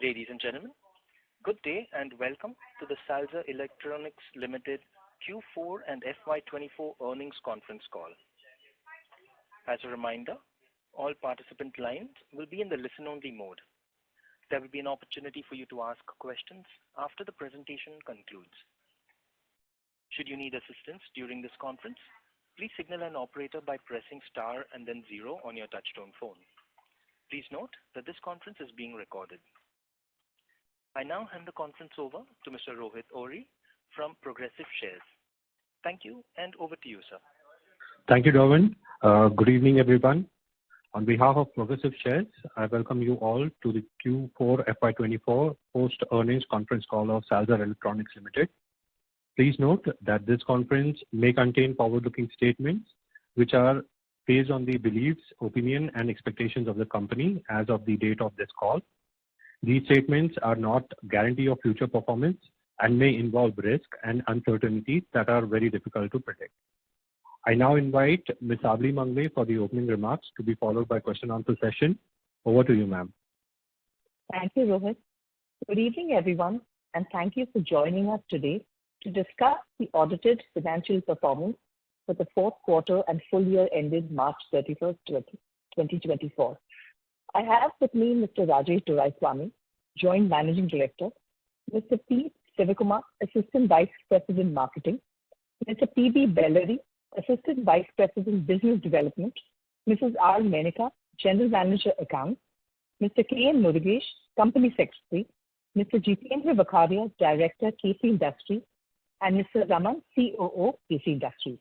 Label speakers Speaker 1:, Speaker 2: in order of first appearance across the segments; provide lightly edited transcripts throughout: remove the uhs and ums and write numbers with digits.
Speaker 1: Ladies and gentlemen, good day and welcome to the Salzer Electronics Limited Q4 and FY24 earnings conference call. As a reminder, all participant lines will be in the listen-only mode. There will be an opportunity for you to ask questions after the presentation concludes. Should you need assistance during this conference, please signal an operator by pressing star and then 0 on your touchtone phone. Please note that this conference is being recorded. I now hand the conference over to Mr. Rohit Ohri from Progressive Shares. Thank you, and over to you, sir.
Speaker 2: Thank you, Darwin. Good evening, everyone. On behalf of Progressive Shares, I welcome you all to the Q4 FY24 post-earnings conference call of Salzer Electronics Limited. Please note that this conference may contain forward-looking statements which are based on the beliefs, opinion, and expectations of the company as of the date of this call. These statements are not a guarantee of future performance and may involve risk and uncertainties that are very difficult to predict. I now invite Ms. Abli Mangwe for the opening remarks to be followed by question-answer session. Over to you, ma'am.
Speaker 3: Thank you, Rohit. Good evening, everyone, and thank you for joining us today to discuss the audited financial performance for the fourth quarter and full year ended March 31st, 2024. I have with me Mr. Rajesh Doraiswamy, Joint Managing Director, Mr. P. Sivakumar, Assistant Vice President Marketing, Mr. P.B. Bellary, Assistant Vice President Business Development, Mrs. R. Menika, General Manager Accounts, Mr. K.N. Murugesh, Company Secretary, Mr. Jitendra Vakharia, Director, KC Industries, and Mr. Raman, COO, KC Industries.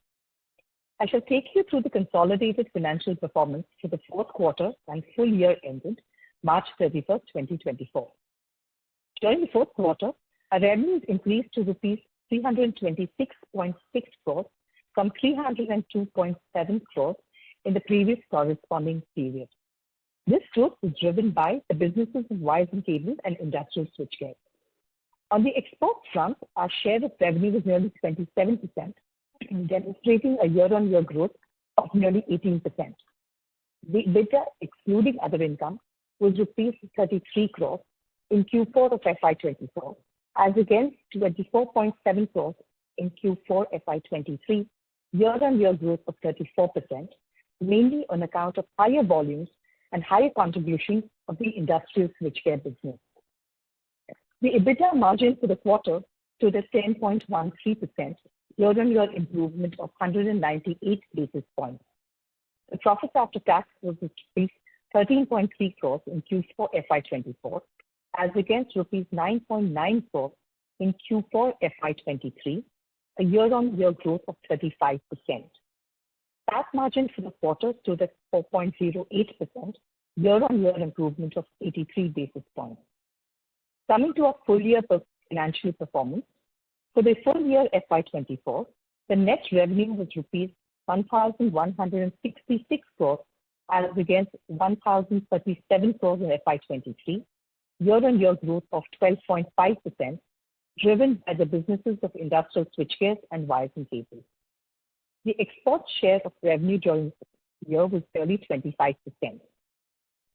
Speaker 3: I shall take you through the consolidated financial performance for the fourth quarter and full year ended March 31st, 2024. During the fourth quarter, our revenues increased to rupees 326.6 crores from 302.7 crores in the previous corresponding period. This growth was driven by the businesses of wires and cables and industrial switchgear. On the export front, our share of revenue was nearly 27%, demonstrating a year-on-year growth of nearly 18%. The EBITDA, excluding other income, was rupees 33 crores in Q4 of FY24, as against 24.7 crores in Q4 FY23, year-on-year growth of 34%, mainly on account of higher volumes and higher contribution of the industrial switchgear business. The EBITDA margin for the quarter stood at 10.13%, year-on-year improvement of 198 basis points. The profit after tax was rupees 13.3 crores in Q4 FY24, as against rupees 9.9 crores in Q4 FY23, a year-on-year growth of 35%. Tax margin for the quarter stood at 4.08%, year-on-year improvement of 83 basis points. Coming to our full year financial performance, for the full year FY24, the net revenue was rupees 1,166 crores as against 1,037 crores in FY23, year-on-year growth of 12.5%, driven by the businesses of industrial switchgear and wires and cables. The export share of revenue during the year was nearly 25%.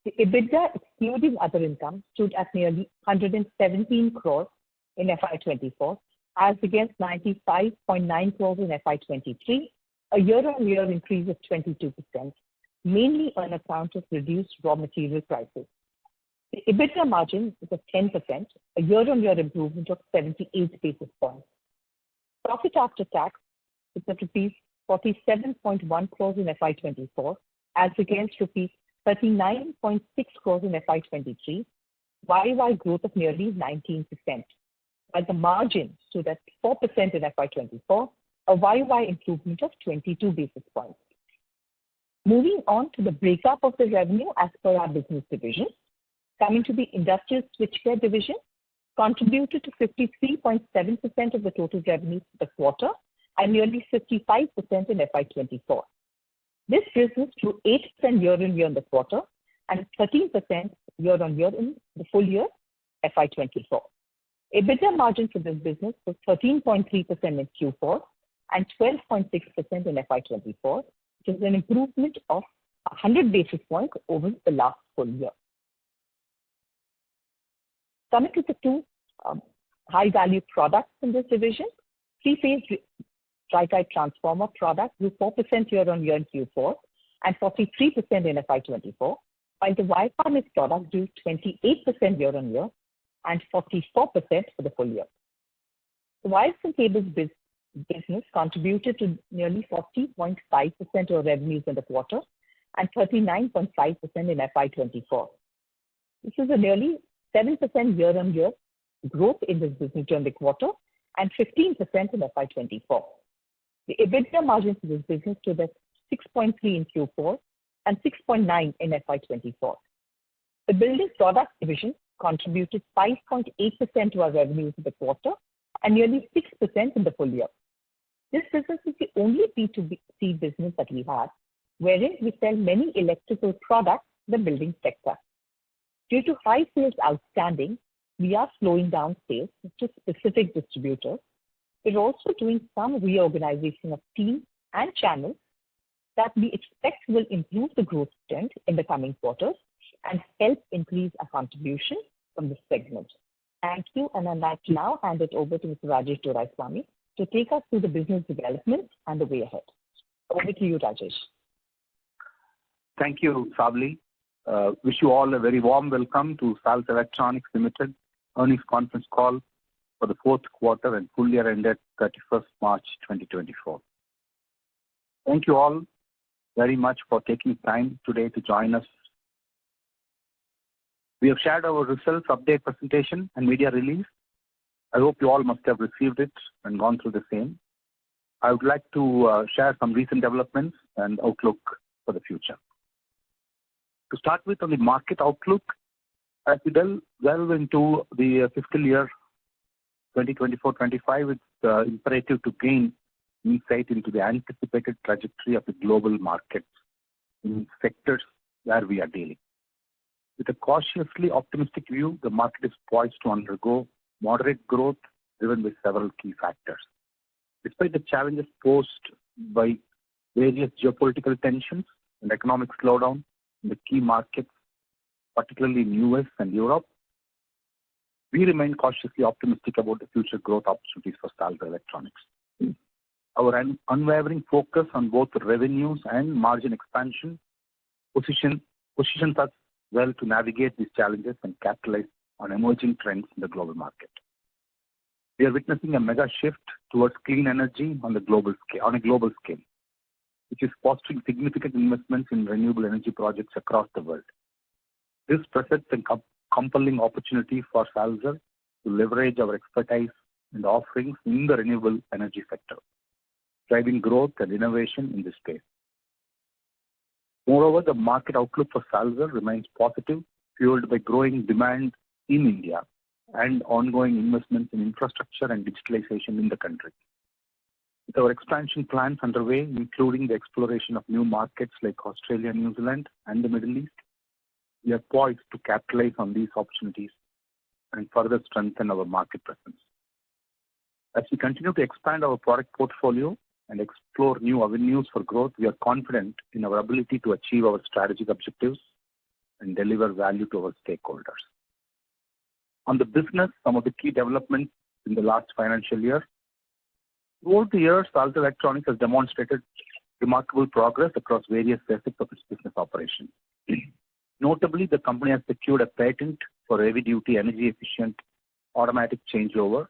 Speaker 3: The EBITDA, excluding other income, stood at nearly 117 crores in FY24, as against 95.9 crores in FY23, a year-on-year increase of 22%, mainly on account of reduced raw material prices. The EBITDA margin was at 10%, a year-on-year improvement of 78 basis points. Profit after tax was at rupees 47.1 crores in FY24, as against rupees 39.6 crores in FY23, YY growth of nearly 19%. While the margin stood at 4% in FY24, a YY improvement of 22 basis points. Moving on to the breakup of the revenue as per our business division, coming to the industrial switchgear division, contributed to 53.7% of the total revenue for the quarter and nearly 55% in FY24. This business grew 8% year-on-year in the quarter and 13% year-on-year in the full year FY24. EBITDA margin for this business was 13.3% in Q4 and 12.6% in FY24, which is an improvement of 100 basis points over the last full year. Coming to the two high-value products in this division, three-phase dry-type transformer product grew 4% year-on-year in Q4 and 43% in FY24, while the wire harness product grew 28% year-on-year and 44% for the full year. The wires and cables business contributed to nearly 40.5% of revenues in the quarter and 39.5% in FY24. This is a nearly 7% year-on-year growth in this business during the quarter and 15% in FY24. The EBITDA margin for this business stood at 6.3 in Q4 and 6.9 in FY24. The building products division contributed 5.8% to our revenues in the quarter and nearly 6% in the full year. This business is the only B2C business that we have, wherein we sell many electrical products in the building sector. Due to high sales outstanding, we are slowing down sales to specific distributors. We're also doing some reorganization of teams and channels that we expect will improve the growth trend in the coming quarters and help increase our contribution from this segment. Thank you, and I'd like to now hand it over to Mr. Rajesh Doraiswamy to take us through the business development and the way ahead. Over to you, Rajesh.
Speaker 4: Thank you, Savli. Wish you all a very warm welcome to Salzer Electronics Limited earnings conference call for the fourth quarter and full year ended 31st March 2024. Thank you all very much for taking time today to join us. We have shared our results update presentation and media release. I hope you all must have received it and gone through the same. I would like to share some recent developments and outlook for the future. To start with, on the market outlook, as we delve into the fiscal year 2024-25, it's imperative to gain insight into the anticipated trajectory of the global markets in sectors where we are dealing. With a cautiously optimistic view, the market is poised to undergo moderate growth driven by several key factors. Despite the challenges posed by various geopolitical tensions and economic slowdown in the key markets, particularly in US and Europe, we remain cautiously optimistic about the future growth opportunities for Salzer Electronics. Our unwavering focus on both revenues and margin expansion positions us well to navigate these challenges and capitalize on emerging trends in the global market. We are witnessing a mega shift towards clean energy on a global scale, which is fostering significant investments in renewable energy projects across the world. This presents a compelling opportunity for Salzer to leverage our expertise and offerings in the renewable energy sector, driving growth and innovation in this space. Moreover, the market outlook for Salzer remains positive, fueled by growing demand in India and ongoing investments in infrastructure and digitalization in the country. With our expansion plans underway, including the exploration of new markets like Australia, New Zealand, and the Middle East, we are poised to capitalize on these opportunities and further strengthen our market presence. As we continue to expand our product portfolio and explore new avenues for growth, we are confident in our ability to achieve our strategic objectives and deliver value to our stakeholders. On the business, some of the key developments in the last financial year. Throughout the year, Salzer Electronics has demonstrated remarkable progress across various facets of its business operations. Notably, the company has secured a patent for heavy-duty, energy-efficient automatic changeover.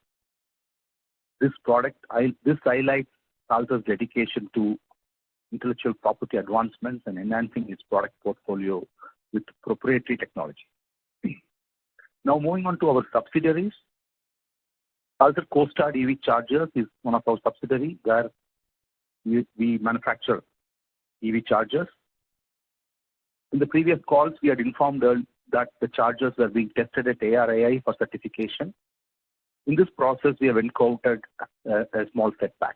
Speaker 4: This highlights Salzer's dedication to intellectual property advancements and enhancing its product portfolio with proprietary technology. Now, moving on to our subsidiaries. Salzer Coastar EV Chargers is one of our subsidiaries where we manufacture EV chargers. In the previous calls, we had informed that the chargers were being tested at ARAI for certification. In this process, we have encountered a small setback.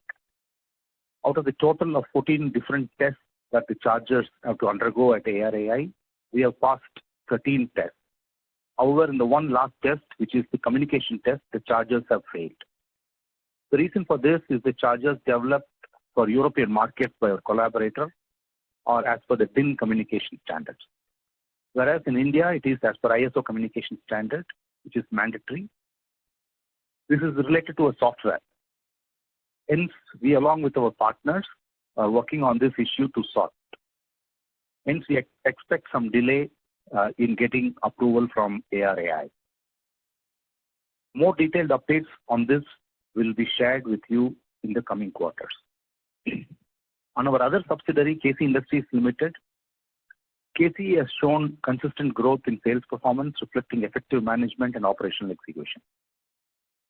Speaker 4: Out of the total of 14 different tests that the chargers have to undergo at ARAI, we have passed 13 tests. However, in the one last test, which is the communication test, the chargers have failed. The reason for this is the chargers developed for European markets by our collaborator or as per the DIN communication standards. Whereas in India, it is as per ISO communication standard, which is mandatory. This is related to a software. Hence, we along with our partners are working on this issue to sort. Hence, we expect some delay in getting approval from ARAI. More detailed updates on this will be shared with you in the coming quarters. On our other subsidiary, KC Industries Limited, KC has shown consistent growth in sales performance, reflecting effective management and operational execution.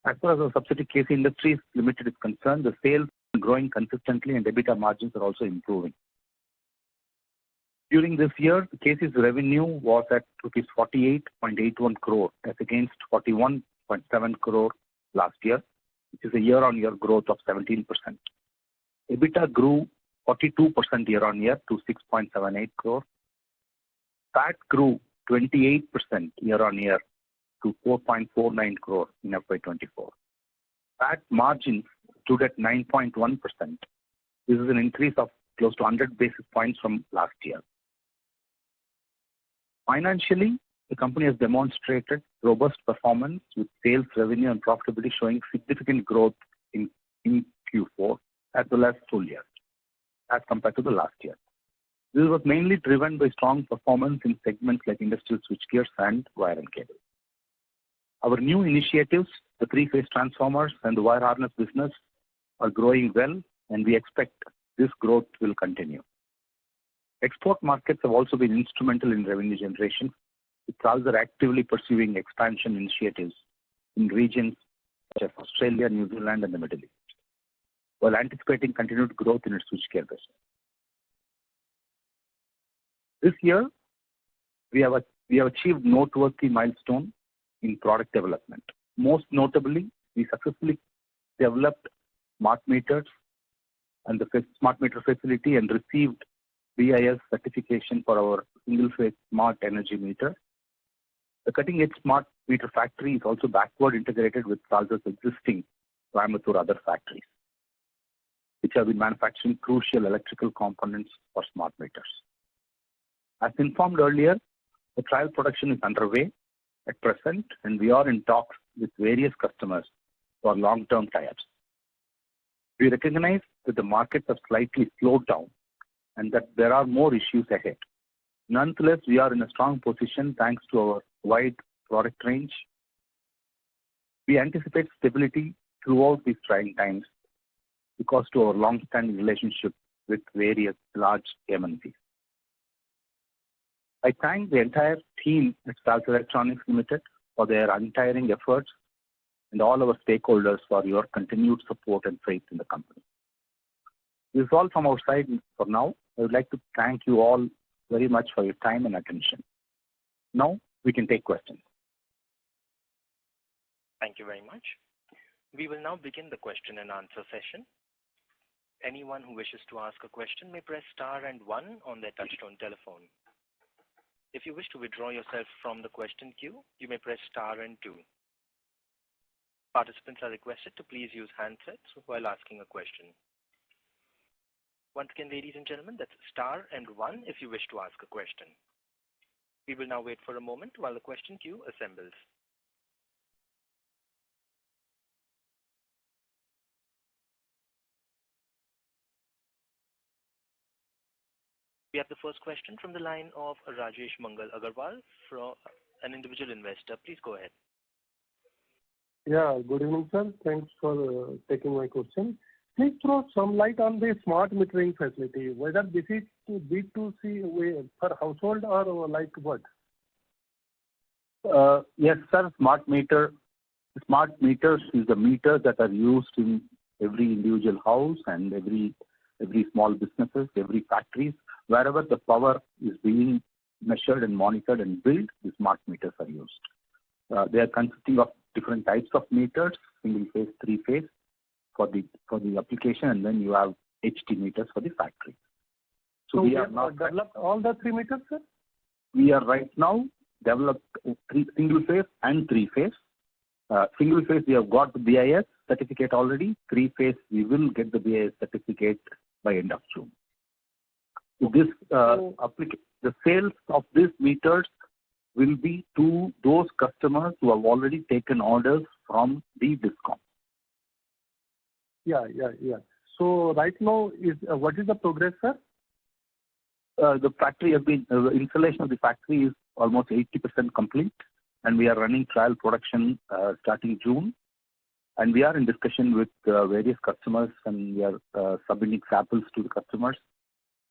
Speaker 4: As far as our subsidiary KC Industries Limited is concerned, the sales are growing consistently and EBITDA margins are also improving. During this year, KC's revenue was at rupees 48.81 crore as against 41.7 crore last year, which is a year-on-year growth of 17%. EBITDA grew 42% year-on-year to 6.78 crore. PAT grew 28% year-on-year to 4.49 crore in FY24. PAT margins stood at 9.1%. This is an increase of close to 100 basis points from last year. Financially, the company has demonstrated robust performance with sales, revenue, and profitability showing significant growth in Q4 as well as full year as compared to the last year. This was mainly driven by strong performance in segments like industrial switchgears and wire and cable. Our new initiatives, the three-phase transformers and the wire harness business, are growing well, and we expect this growth will continue. Export markets have also been instrumental in revenue generation, with Salzer actively pursuing expansion initiatives in regions such as Australia, New Zealand, and the Middle East, while anticipating continued growth in its switchgear business. This year, we have achieved noteworthy milestone in product development. Most notably, we successfully developed smart meters and the smart meter facility and received BIS certification for our single-phase smart energy meter. The cutting-edge smart meter factory is also backward integrated with Salzer's existing Coimbatore other factories, which have been manufacturing crucial electrical components for smart meters. As informed earlier, the trial production is underway at present, and we are in talks with various customers for long-term tie-ups. We recognize that the markets have slightly slowed down and that there are more issues ahead. Nonetheless, we are in a strong position thanks to our wide product range. We anticipate stability throughout these trying times because of our long-standing relationship with various large MNCs. I thank the entire team at Salzer Electronics Limited for their untiring efforts and all our stakeholders for your continued support and faith in the company. This is all from our side for now. I would like to thank you all very much for your time and attention. Now we can take questions.
Speaker 1: Thank you very much. We will now begin the question and answer session. Anyone who wishes to ask a question may press star and 1 on their touchtone telephone. If you wish to withdraw yourself from the question queue, you may press star and 2. Participants are requested to please use handsets while asking a question. Once again, ladies and gentlemen, that's star and 1 if you wish to ask a question. We will now wait for a moment while the question queue assembles. We have the first question from the line of Rajesh Mangal Agarwal, from an individual investor. Please go ahead.
Speaker 5: Yeah, good evening, sir. Thanks for taking my question. Please throw some light on the smart metering facility, whether this is to B2C way per household or like what?
Speaker 4: Yes, sir. Smart meters is the meters that are used in every individual house and every small businesses, every factories. Wherever the power is being measured and monitored and billed, the smart meters are used. They are consisting of different types of meters, single phase, three phase for the application, and then you have HT meters for the factory.
Speaker 5: So we have not developed all the 3 meters, sir?
Speaker 4: We are right now developed single phase and three phase. Single phase, we have got the BIS certificate already. Three phase, we will get the BIS certificate by end of June. This the sales of these meters will be to those customers who have already taken orders from the DISCOM.
Speaker 5: Yeah. So right now, what is the progress, sir?
Speaker 4: The factory has been, the installation of the factory is almost 80% complete, and we are running trial production starting June. And we are in discussion with various customers, and we are submitting samples to the customers.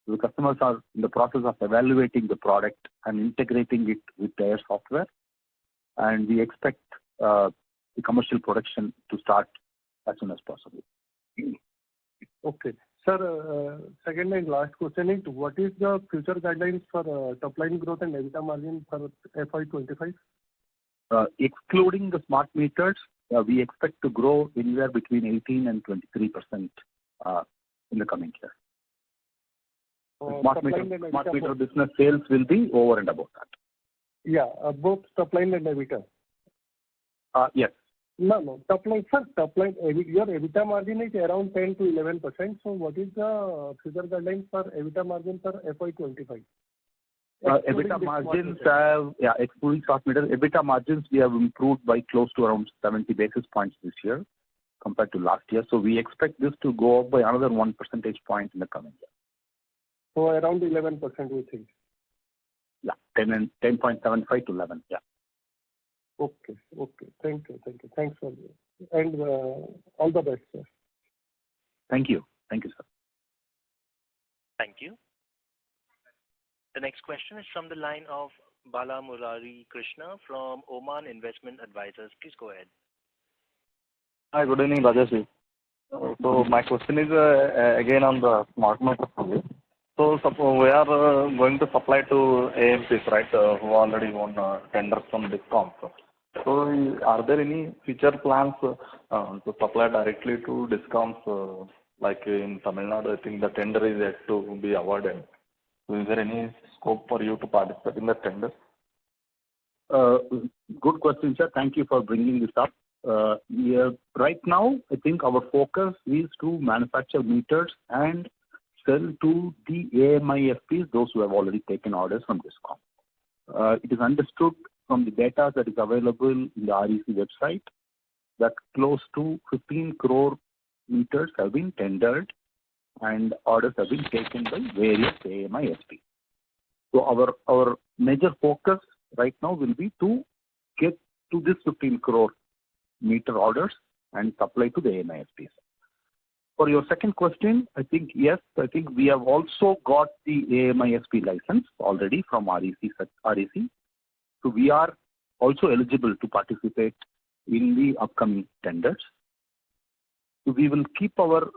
Speaker 4: The customers are in the process of evaluating the product and integrating it with their software. And we expect the commercial production to start as soon as possible.
Speaker 5: Okay. Sir, second and last question is, what is the future guidelines for top line growth and EBITDA margin for FY25?
Speaker 4: Excluding the smart meters, we expect to grow anywhere between 18 and 23% in the coming year. Smart meter business sales will be over and above that.
Speaker 5: Yeah, both top line and EBITDA.
Speaker 4: Yes.
Speaker 5: No. Top line, sir. Top line. Your EBITDA margin is around 10 to 11%. So, what is the future guidelines for EBITDA margin for FY25?
Speaker 4: EBITDA margins have, excluding smart meters, EBITDA margins we have improved by close to around 70 basis points this year compared to last year. So, we expect this to go up by another 1 percentage point in the coming year.
Speaker 5: So, around 11%, we think.
Speaker 4: Yeah, 10.75 to 11. Yeah.
Speaker 5: Okay. Thank you. Thanks for this. And all the best, sir.
Speaker 4: Thank you, sir.
Speaker 1: Thank you. The next question is from the line of Bala Murari Krishna from Oman Investment Advisors. Please go ahead.
Speaker 6: Hi, good evening, Rajesh. So my question is again on the smart meter. So we are going to supply to AMCs, right, who already won tenders from DISCOM. So are there any future plans to supply directly to DISCOMs, like in Tamil Nadu? I think the tender is yet to be awarded. So is there any scope for you to participate in the tender?
Speaker 4: Good question, sir. Thank you for bringing this up. Right now, I think our focus is to manufacture meters and sell to the AMISPs, those who have already taken orders from DISCOM. It is understood from the data that is available in the REC website that close to 15 crore meters have been tendered and orders have been taken by various AMISPs. So our major focus right now will be to get to this 15 crore meter orders and supply to the AMISPs. For your second question, I think yes, I think we have also got the AMISP license already from REC. So we are also eligible to participate in the upcoming tenders. So we will keep our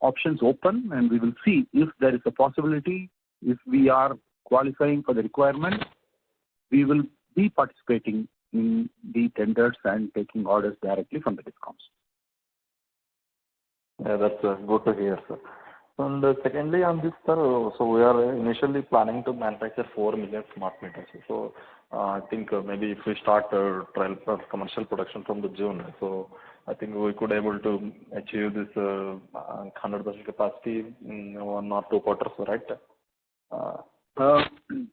Speaker 4: options open and we will see if there is a possibility, if we are qualifying for the requirement, we will be participating in the tenders and taking orders directly from the DISCOMs.
Speaker 6: Yeah, that's good to hear, sir. And secondly, on this, sir, so we are initially planning to manufacture 4 million smart meters. So I think maybe if we start trial commercial production from the June, so I think we could able to achieve this 100% capacity in 1 or 2 quarters, right?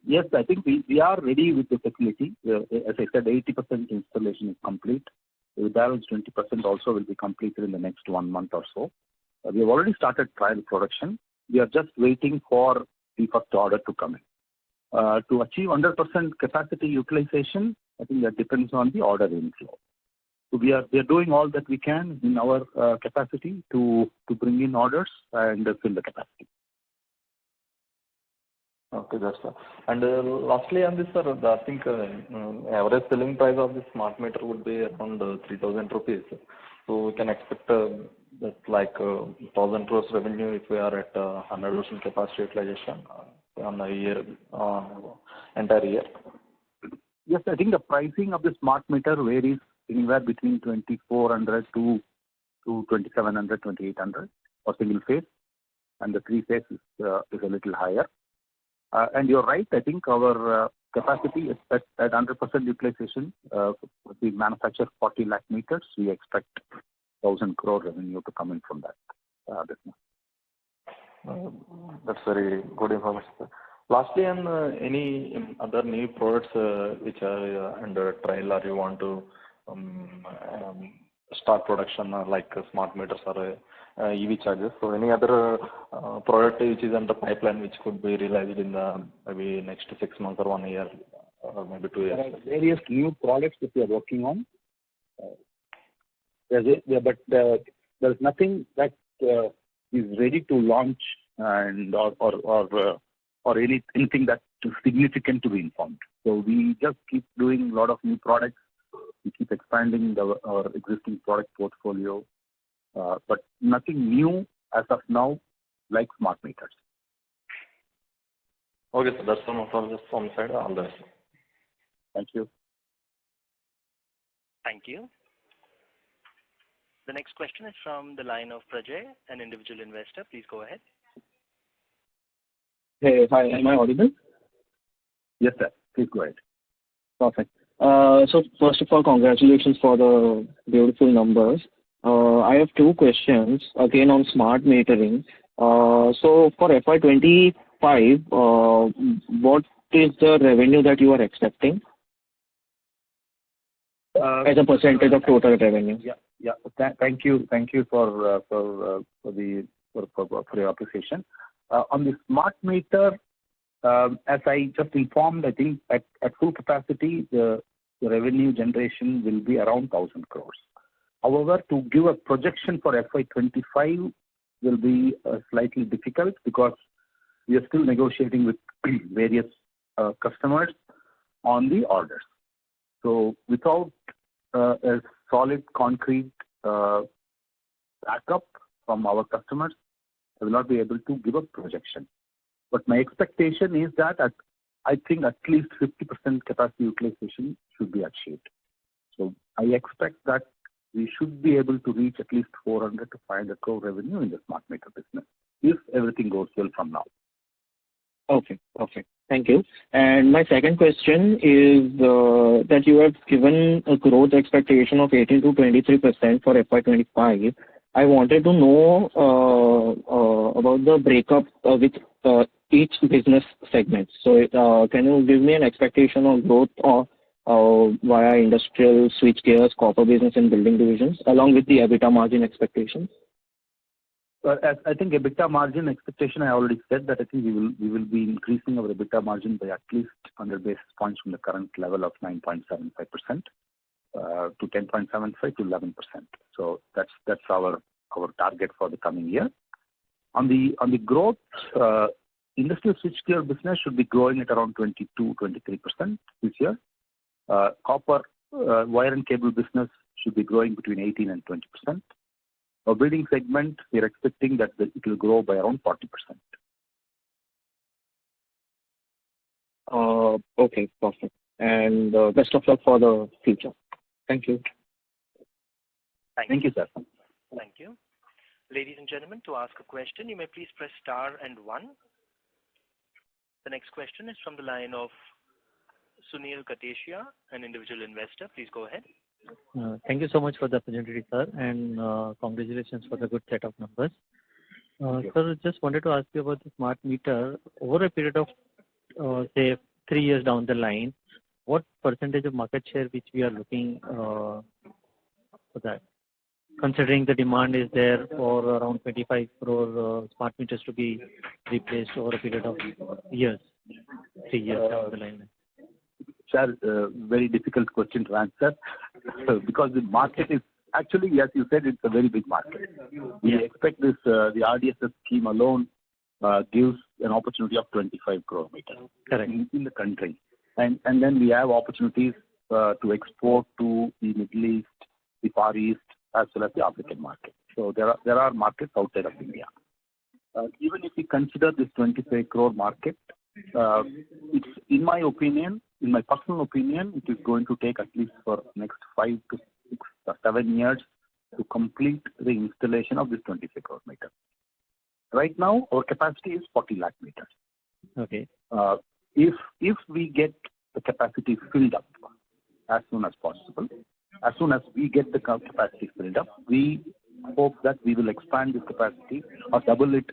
Speaker 4: Yes, I think we are ready with the facility. As I said, 80% installation is complete. The balance 20% also will be completed in the next 1 month or so. We have already started trial production. We are just waiting for the first order to come in. To achieve 100% capacity utilization, I think that depends on the order inflow. So we are doing all that we can in our capacity to bring in orders and fill the capacity.
Speaker 6: Okay, that's right. And lastly on this, sir, I think average selling price of this smart meter would be around 3,000 rupees. So we can expect that like 1,000 crores revenue if we are at 100% capacity utilization on a year, entire year.
Speaker 4: Yes, I think the pricing of the smart meter varies anywhere between 2,400 to 2,700, 2,800 for single phase, and the 3-phase is a little higher. And you're right, I think our capacity is at 100% utilization. We manufacture 40 lakh meters. We expect 1,000 crore revenue to come in from that business.
Speaker 6: That's very good information, sir. Lastly, on any other new products which are under trial or you want to start production like smart meters or EV chargers. So any other product which is under pipeline which could be realized in the maybe next 6 months or 1 year or maybe 2 years?
Speaker 4: There are various new products that we are working on. But there's nothing that is ready to launch and or anything that is significant to be informed. So we just keep doing a lot of new products. We keep expanding our existing product portfolio, but nothing new as of now like smart meters.
Speaker 6: Okay, so that's from my side. All the best.
Speaker 4: Thank you.
Speaker 1: Thank you. The next question is from the line of Prajay, an individual investor. Please go ahead.
Speaker 7: Hey, hi. Am I audible?
Speaker 4: Yes, sir. Please go ahead.
Speaker 7: Perfect. So first of all, congratulations for the beautiful numbers. I have 2 questions, again on smart metering. So for FY25, what is the revenue that you are expecting as a percentage of total revenue?
Speaker 4: Yeah. Thank you for your appreciation. On the smart meter, as I just informed, I think at full capacity, the revenue generation will be around 1,000 crores. However, to give a projection for FY25 will be slightly difficult because we are still negotiating with various customers on the orders. So without a solid, concrete backup from our customers, I will not be able to give a projection. But my expectation is that I think at least 50% capacity utilization should be achieved. So I expect that we should be able to reach at least 400 to 500 crore revenue in the smart meter business if everything goes well from now.
Speaker 7: Okay, perfect. Thank you. And my second question is that you have given a growth expectation of 18 to 23% for FY25. I wanted to know about the breakup with each business segment. So can you give me an expectation of growth via industrial, switchgears, copper business and building divisions, along with the EBITDA margin expectations?
Speaker 4: As I think EBITDA margin expectation, I already said that I think we will be increasing our EBITDA margin by at least 100 basis points from the current level of 9.75% to 10.75 to 11%. So that's our target for the coming year. On the growth, industrial switchgear business should be growing at around 22-23% this year. Copper wire and cable business should be growing between 18 and 20%. Our building segment, we are expecting that it will grow by around 40%.
Speaker 7: Okay, perfect. And best of luck for the future. Thank you.
Speaker 4: Thank you, sir.
Speaker 1: Thank you. Ladies and gentlemen, to ask a question, you may please press star and 1. The next question is from the line of Sunil Katesia, an individual investor. Please go ahead.
Speaker 8: Thank you so much for the opportunity, sir, and congratulations for the good set of numbers. Sir, just wanted to ask you about the smart meter. Over a period of, say, 3 years down the line, what percentage of market share which we are looking for that? Considering the demand is there for around 25 crore smart meters to be replaced over a period of years, 3 years down the line.
Speaker 4: Sir, very difficult question to answer because the market is actually, as you said, it's a very big market. We expect this, the RDSS scheme alone gives an opportunity of 25 crore meters in the country. And then we have opportunities to export to the Middle East, the Far East, as well as the African market. So there are markets outside of India. Even if we consider this 25 crore market, it's, in my opinion, in my personal opinion, it is going to take at least for next 5 to 6 or 7 years to complete the installation of this 25 crore meter. Right now, our capacity is 40 lakh meters.
Speaker 8: Okay.
Speaker 4: If we get the capacity filled up as soon as possible, as soon as we get the capacity filled up, we hope that we will expand this capacity or double it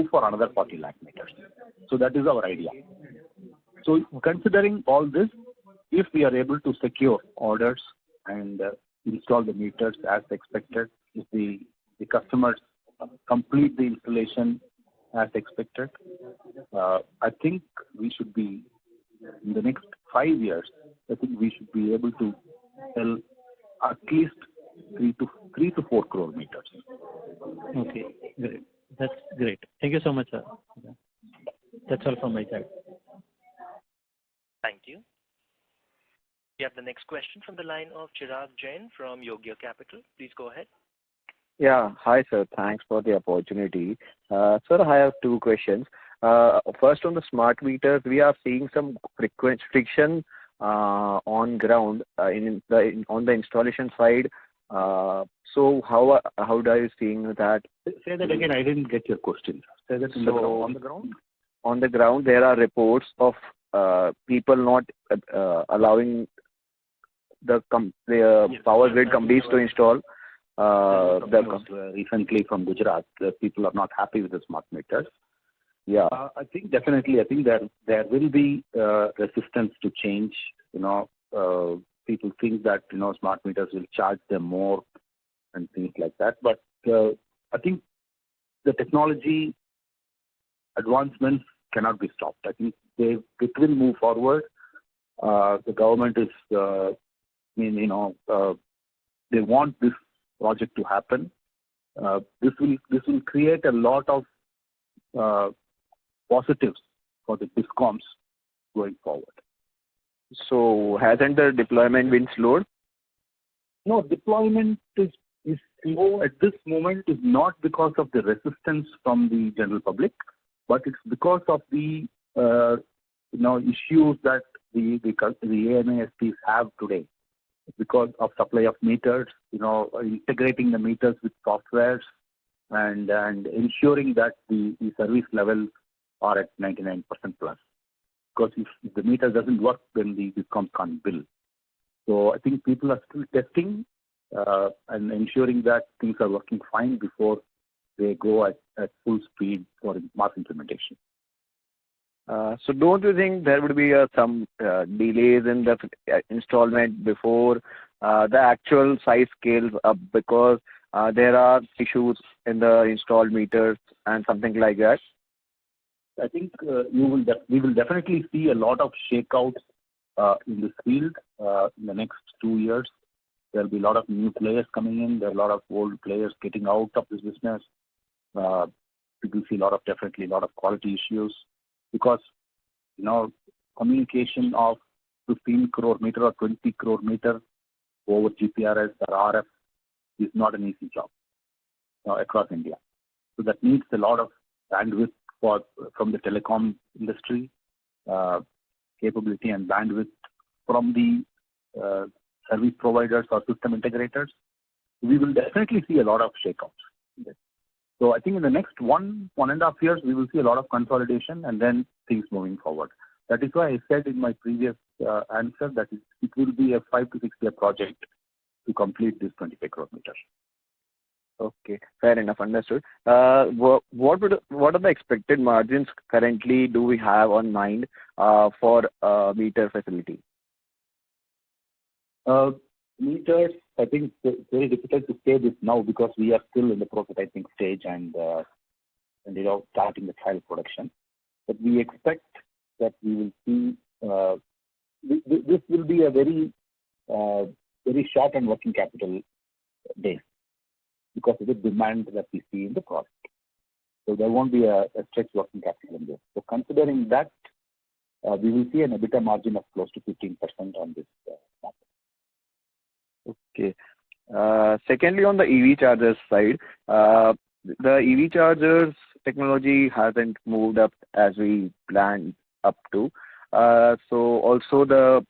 Speaker 4: for another 40 lakh meters. So that is our idea. So considering all this, if we are able to secure orders and install the meters as expected, if the customers complete the installation as expected, I think we should be, in the next 5 years, I think we should be able to sell at least 3 to 4 crore meters.
Speaker 8: Okay, great. That's great. Thank you so much, sir. That's all from my side.
Speaker 1: Thank you. We have the next question from the line of Chirag Jain from Yogya Capital. Please go ahead.
Speaker 9: Yeah. Hi, sir. Thanks for the opportunity. Sir, I have two questions. First, on the smart meters, we are seeing some friction on ground on the installation side. So how are you seeing that?
Speaker 4: Say that again. I didn't get your question. Say that on the ground.
Speaker 9: On the ground, there are reports of people not allowing the power grid companies to install.
Speaker 4: Recently from Gujarat, the people are not happy with the smart meters.
Speaker 9: Yeah.
Speaker 4: I think definitely. I think there will be resistance to change. People think that smart meters will charge them more and things like that. But I think the technology advancements cannot be stopped. I think it will move forward. The government is, they want this project to happen. This will create a lot of positives for the DISCOMs going forward.
Speaker 9: So hasn't the deployment been slowed?
Speaker 4: No, deployment is slow at this moment is not because of the resistance from the general public, but it's because of the issues that the AMASPs have today. Because of supply of meters, integrating the meters with softwares and ensuring that the service levels are at 99% plus. Because if the meter doesn't work, then the DISCOMs can't bill. So I think people are still testing and ensuring that things are working fine before they go at full speed for mass implementation.
Speaker 9: So don't you think there would be some delays in the installment before the actual size scales up because there are issues in the installed meters and something like that?
Speaker 4: I think we will definitely see a lot of shakeouts in this field in the next 2 years. There will be a lot of new players coming in. There are a lot of old players getting out of this business. We will see definitely a lot of quality issues because communication of 15 crore meter or 20 crore meter over GPRS or RF is not an easy job across India. So that needs a lot of bandwidth from the telecom industry, capability and bandwidth from the service providers or system integrators. We will definitely see a lot of shakeouts. So I think in the next 1.5 years, we will see a lot of consolidation and then things moving forward. That is why I said in my previous answer that it will be a 5 to 6 year project to complete this 25 crore meters.
Speaker 9: Okay, fair enough, understood. What are the expected margins currently do we have on mind for meter facility?
Speaker 4: Meters, I think it's very difficult to say this now because we are still in the prototyping stage and starting the trial production. But we expect that we will see this will be a very short and working capital days because of the demand that we see in the product. So there won't be a stretched working capital in this. So considering that, we will see an EBITDA margin of close to 15% on this market.
Speaker 9: Okay. Secondly, on the EV chargers side, the EV chargers technology hasn't moved up as we planned up to. So also the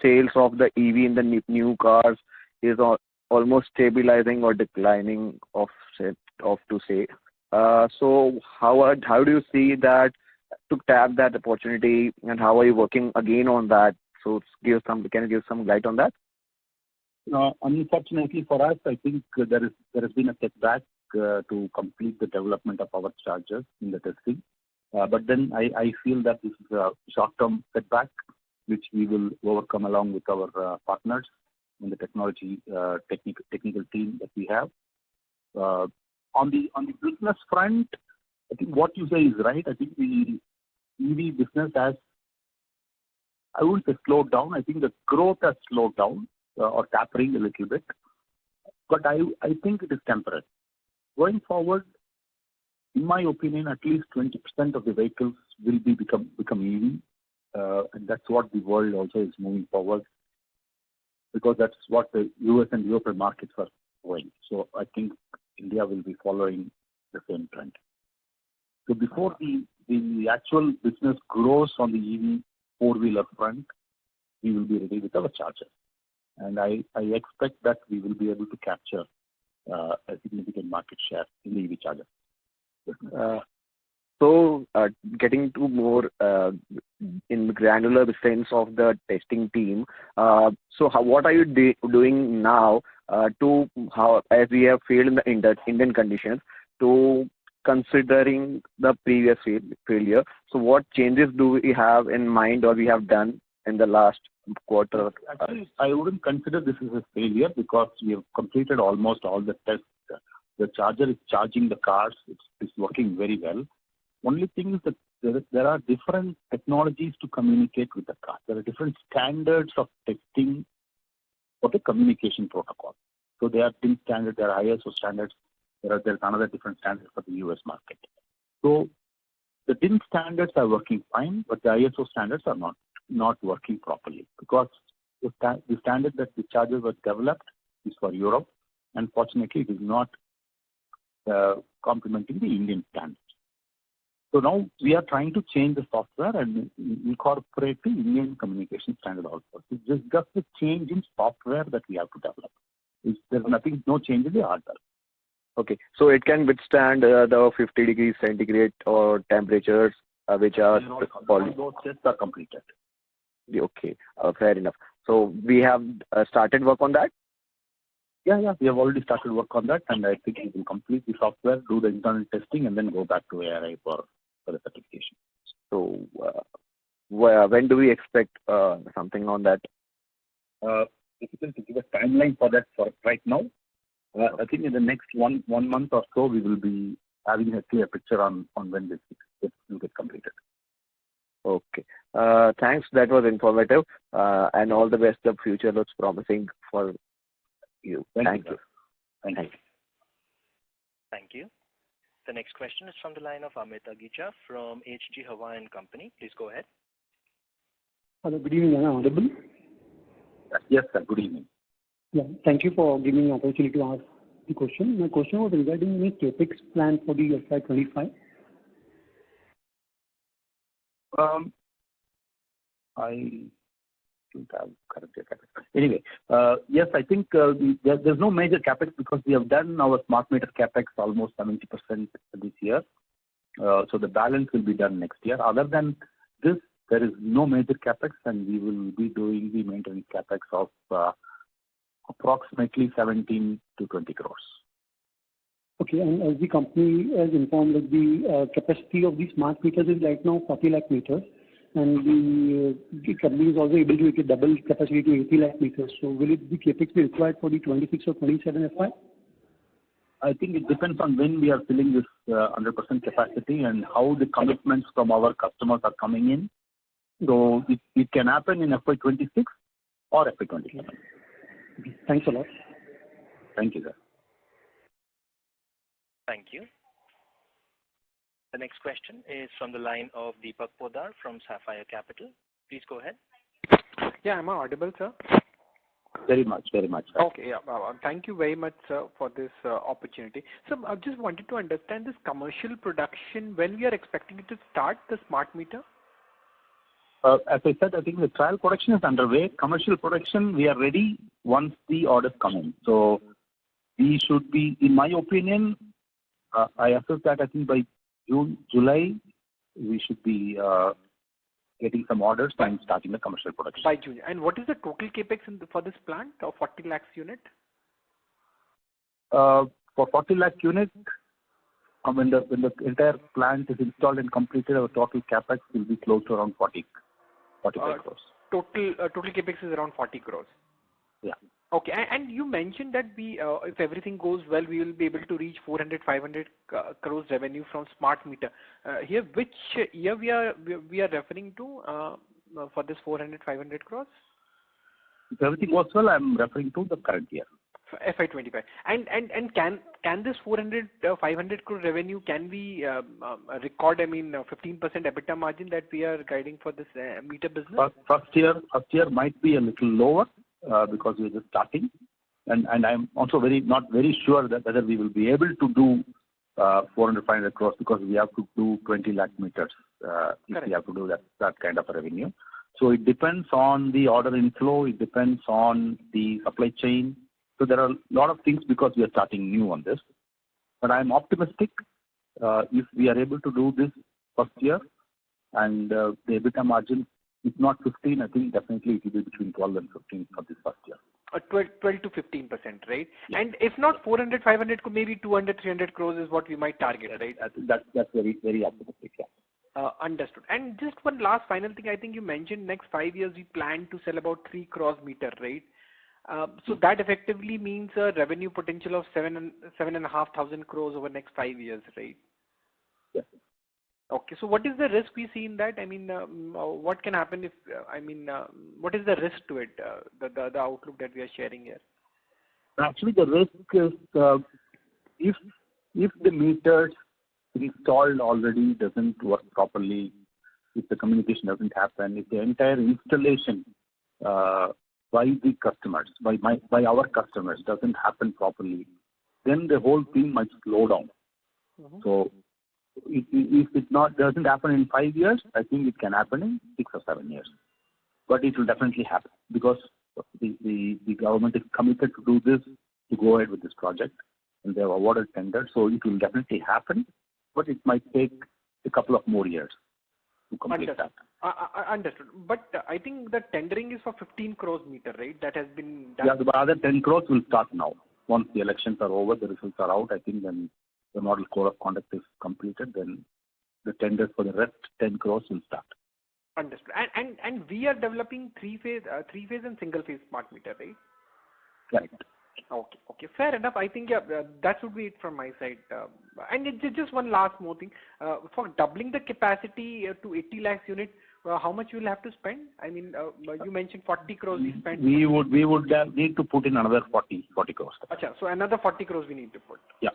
Speaker 9: sales of the EV in the new cars is almost stabilizing or declining to say. So how do you see that to tap that opportunity and how are you working again on that? So can you give some light on that?
Speaker 4: Unfortunately for us, I think there has been a setback to complete the development of our chargers in the testing. But then I feel that this is a short-term setback, which we will overcome along with our partners in the technology technical team that we have. On the business front, I think what you say is right. I think the EV business has, I wouldn't say slowed down. I think the growth has slowed down or tapering a little bit. But I think it is temporary. Going forward, in my opinion, at least 20% of the vehicles will become EV, and that's what the world also is moving forward, because that's what the US and European markets are going. So I think India will be following the same trend. So before the actual business grows on the EV four-wheeler front, we will be ready with our charger. And I expect that we will be able to capture a significant market share in the EV charger.
Speaker 9: So getting to more in granular sense of the testing team, so what are you doing now to how, as we have failed in the Indian conditions, to considering the previous failure? So what changes do we have in mind or we have done in the last quarter?
Speaker 4: Actually, I wouldn't consider this as a failure because we have completed almost all the tests. The charger is charging the cars. It's working very well. Only thing is that there are different technologies to communicate with the car. There are different standards of testing for the communication protocol. So there are DIN standards, there are ISO standards, there's another different standard for the US market. So the DIN standards are working fine, but the ISO standards are not working properly because the standard that the charger was developed is for Europe. Unfortunately, it is not complementing the Indian standards. So now we are trying to change the software and incorporate the Indian communication standard also. It's just a change in software that we have to develop. There's no change in the hardware.
Speaker 9: Okay, so it can withstand the 50 degrees centigrade or temperatures which are
Speaker 4: those tests are completed.
Speaker 9: Okay, fair enough. So we have started work on that?
Speaker 4: Yeah, we have already started work on that, and I think we will complete the software, do the internal testing, and then go back to ARI for the certification.
Speaker 9: So when do we expect something on that?
Speaker 4: Difficult to give a timeline for that for right now. I think in the next one month or so, we will be having a clear picture on when this will get completed.
Speaker 9: Okay. Thanks. That was informative. And all the best. The future looks promising for you. Thank you.
Speaker 4: Thank you.
Speaker 1: Thank you. The next question is from the line of Amit Agicha from HG Hawa & Company. Please go ahead.
Speaker 10: Hello, good evening. Am I audible?
Speaker 4: Yes, sir. Good evening.
Speaker 10: Yeah, thank you for giving me the opportunity to ask the question. My question was regarding the CapEx plan for the FY25.
Speaker 4: I don't have current CapEx. Anyway, yes, I think there's no major CapEx because we have done our smart meter CapEx almost 70% this year. So the balance will be done next year. Other than this, there is no major CapEx, and we will be doing the maintenance CapEx of approximately 17 to 20 crores.
Speaker 10: Okay, and as the company has informed that the capacity of the smart meters is right now 40 lakh meters, and the company is also able to double capacity to 80 lakh meters. So will it be CapEx be required for the 26 or 27 FY?
Speaker 4: I think it depends on when we are filling this 100% capacity and how the commitments from our customers are coming in. So it can happen in FY26 or FY27.
Speaker 10: Okay. Thanks a lot.
Speaker 4: Thank you, sir.
Speaker 1: Thank you. The next question is from the line of Deepak Poddar from Sapphire Capital. Please go ahead.
Speaker 11: Yeah, am I audible, sir?
Speaker 4: Very much. Sir.
Speaker 11: Okay, yeah. Thank you very much, sir, for this opportunity. So I just wanted to understand this commercial production, when we are expecting it to start, the smart meter?
Speaker 4: As I said, I think the trial production is underway. Commercial production, we are ready once the orders come in. So we should be, in my opinion, I assess that I think by June, July, we should be getting some orders and starting the commercial production.
Speaker 11: By June. And what is the total capex for this plant of 40 lakhs unit?
Speaker 4: For 40 lakh unit, when the entire plant is installed and completed, our total capex will be close to around 45 crores.
Speaker 11: Total capex is around 40 crores.
Speaker 4: Yeah.
Speaker 11: Okay, and you mentioned that if everything goes well, we will be able to reach 400-500 crores revenue from smart meter. Here, which year we are referring to for this 400-500 crores?
Speaker 4: If everything goes well, I'm referring to the current year.
Speaker 11: FY25. And can this 400-500 crore revenue, can we record, 15% EBITDA margin that we are guiding for this meter business?
Speaker 4: First year might be a little lower because we're just starting, and I'm also not very sure that whether we will be able to do 400-500 crores, because we have to do 20 lakh meters if we have to do that kind of a revenue. So it depends on the order inflow, it depends on the supply chain. So there are a lot of things because we are starting new on this. But I'm optimistic if we are able to do this first year, and the EBITDA margin, if not 15, I think definitely it will be between 12 and 15 for this first year.
Speaker 11: 12 to 15%, right?
Speaker 4: Yeah.
Speaker 11: And if not 400, 500, maybe 200, 300 crores is what we might target, right?
Speaker 4: That's very, very optimistic, yeah.
Speaker 11: Understood. And just one last final thing, I think you mentioned next 5 years we plan to sell about 3 crores meter, right? So that effectively means a revenue potential of 7,500 crores over next 5 years, right?
Speaker 4: Yes.
Speaker 11: Okay. So what is the risk we see in that? What can happen if, what is the risk to it, the outlook that we are sharing here?
Speaker 4: Actually, the risk is if the meters installed already doesn't work properly, if the communication doesn't happen, if the entire installation by our customers doesn't happen properly, then the whole thing might slow down.
Speaker 11: Mm-hmm.
Speaker 4: So if it doesn't happen in 5 years, I think it can happen in 6 or 7 years. But it will definitely happen because the government is committed to do this, to go ahead with this project, and they have awarded tender. So it will definitely happen, but it might take a couple of more years to complete that.
Speaker 11: Understood. But I think the tendering is for 15 crores meter, right? That has been done.
Speaker 4: Yeah, the other 10 crores will start now. Once the elections are over, the results are out, I think then the model code of conduct is completed, then the tenders for the rest 10 crores will start.
Speaker 11: Understood. And we are developing three-phase and single-phase smart meter, right?
Speaker 4: Right.
Speaker 11: Okay. Fair enough. I think that would be it from my side. And just one last more thing. For doubling the capacity to 80 lakhs units, how much you will have to spend? You mentioned 40 crores we spent.
Speaker 4: We would need to put in another 40 crores.
Speaker 11: Achha, so another 40 crores we need to put.
Speaker 4: Yeah.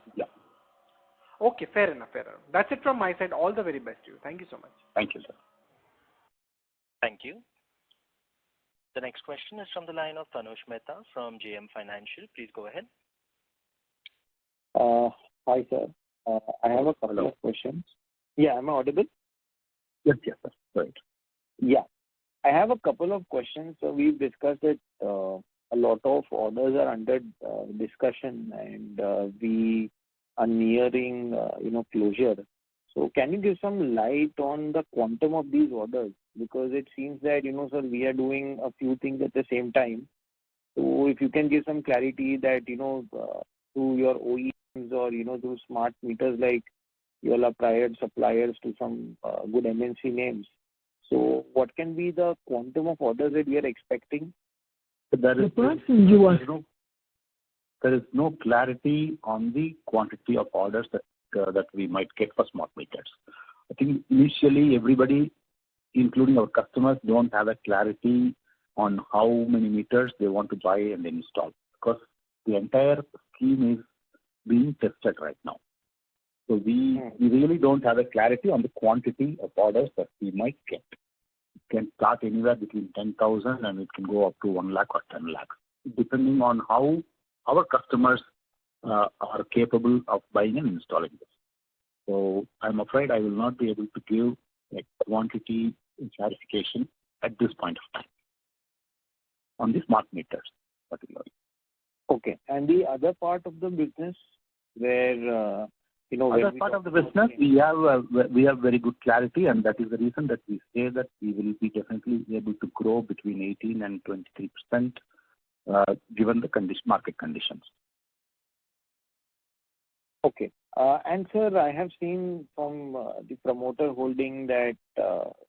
Speaker 11: Okay, fair enough. That's it from my side. All the very best to you. Thank you so much.
Speaker 4: Thank you, sir.
Speaker 1: Thank you. The next question is from the line of Tanush Mehta from JM Financial. Please go ahead.
Speaker 12: Hi, sir. I have a couple of questions. Yeah, am I audible?
Speaker 4: Yes, sir. Right.
Speaker 12: Yeah. I have a couple of questions. So we've discussed it. A lot of orders are under discussion, and we are nearing, closure. So can you give some light on the quantum of these orders? Because it seems that, sir, we are doing a few things at the same time. So if you can give some clarity that, to your OEMs or, through smart meters, like you all are prior suppliers to some good MNC names. So what can be the quantum of orders that we are expecting?
Speaker 4: There is no clarity on the quantity of orders that we might get for smart meters. I think initially everybody, including our customers, don't have a clarity on how many meters they want to buy and install, because the entire scheme is being tested right now. So we really don't have a clarity on the quantity of orders that we might get. It can start anywhere between 10,000 and it can go up to 1 lakh or 10 lakhs, depending on how our customers are capable of buying and installing this. So I'm afraid I will not be able to give a quantity clarification at this point of time on the smart meters particularly.
Speaker 12: Okay. And the other part of the business where,
Speaker 4: other part of the business, we have very good clarity, and that is the reason that we say that we will be definitely able to grow between 18 and 23%, given the market conditions.
Speaker 12: Okay. And sir, I have seen from the promoter holding that,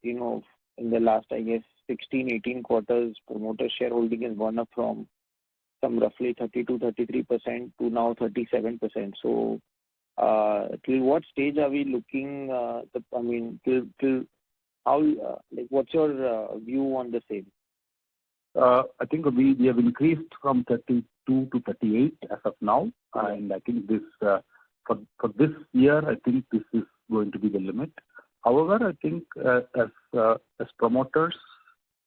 Speaker 12: in the last, I guess, 16, 18 quarters, promoter shareholding has gone up from some roughly 32-33% to now 37%. So, till what stage are we looking, till how, what's your view on the same?
Speaker 4: I think we have increased from 32 to 38 as of now, and I think this for this year, I think this is going to be the limit. However, I think as promoters,